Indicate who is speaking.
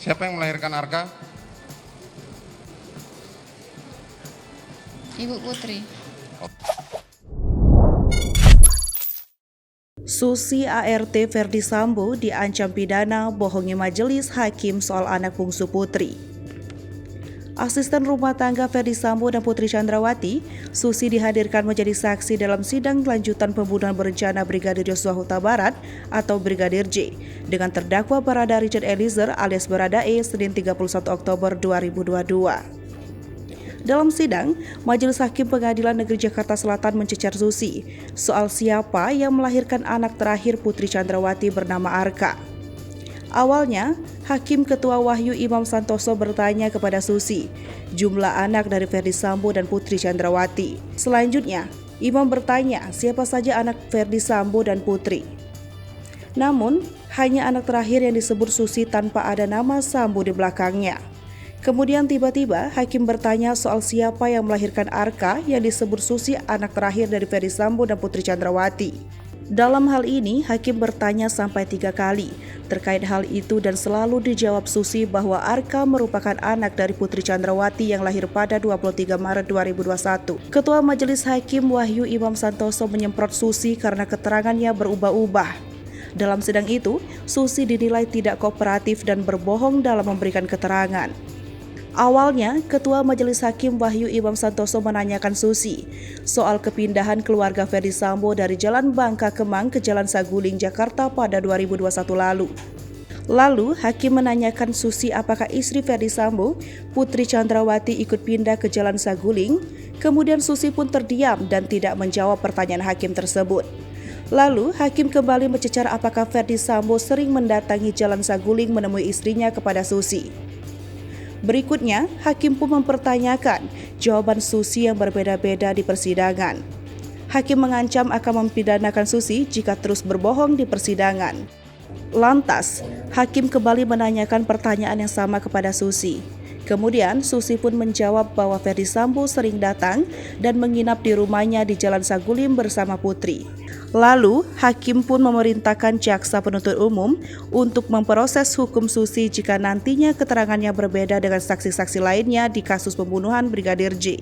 Speaker 1: Siapa yang melahirkan Arka?
Speaker 2: Ibu Putri.
Speaker 3: Susi ART Ferdi Sambo diancam pidana bohongi majelis hakim soal anak bungsu Putri. Asisten rumah tangga Ferdi Sambo dan Putri Chandrawati, Susi dihadirkan menjadi saksi dalam sidang lanjutan pembunuhan berencana Brigadir Yosua Huta Barat atau Brigadir J dengan terdakwa Barada Richard Eliezer alias Baradae Senin 31 Oktober 2022. Dalam sidang, Majelis Hakim Pengadilan Negeri Jakarta Selatan mencecar Susi soal siapa yang melahirkan anak terakhir Putri Chandrawati bernama Arka. Awalnya, Hakim Ketua Wahyu Imam Santoso bertanya kepada Susi jumlah anak dari Ferdi Sambo dan Putri Chandrawati. Selanjutnya, Imam bertanya siapa saja anak Ferdi Sambo dan Putri. Namun, hanya anak terakhir yang disebut Susi tanpa ada nama Sambo di belakangnya. Kemudian tiba-tiba Hakim bertanya soal siapa yang melahirkan Arka yang disebut Susi anak terakhir dari Ferdi Sambo dan Putri Chandrawati. Dalam hal ini, Hakim bertanya sampai 3 kali terkait hal itu dan selalu dijawab Susi bahwa Arka merupakan anak dari Putri Chandrawati yang lahir pada 23 Maret 2021. Ketua Majelis Hakim Wahyu Imam Santoso menyemprot Susi karena keterangannya berubah-ubah. Dalam sidang itu, Susi dinilai tidak kooperatif dan berbohong dalam memberikan keterangan. Awalnya, Ketua Majelis Hakim Wahyu Imam Santoso menanyakan Susi soal kepindahan keluarga Ferdi Sambo dari Jalan Bangka Kemang ke Jalan Saguling, Jakarta pada 2021 lalu. Lalu, Hakim menanyakan Susi apakah istri Ferdi Sambo, Putri Chandrawati ikut pindah ke Jalan Saguling. Kemudian Susi pun terdiam dan tidak menjawab pertanyaan Hakim tersebut. Lalu, Hakim kembali mencecar apakah Ferdi Sambo sering mendatangi Jalan Saguling menemui istrinya kepada Susi. Berikutnya, Hakim pun mempertanyakan jawaban Susi yang berbeda-beda di persidangan. Hakim mengancam akan mempidanakan Susi jika terus berbohong di persidangan. Lantas, Hakim kembali menanyakan pertanyaan yang sama kepada Susi. Kemudian, Susi pun menjawab bahwa Ferdi Sambo sering datang dan menginap di rumahnya di Jalan Saguling bersama Putri. Lalu, Hakim pun memerintahkan jaksa penuntut umum untuk memproses hukum Susi jika nantinya keterangannya berbeda dengan saksi-saksi lainnya di kasus pembunuhan Brigadir J.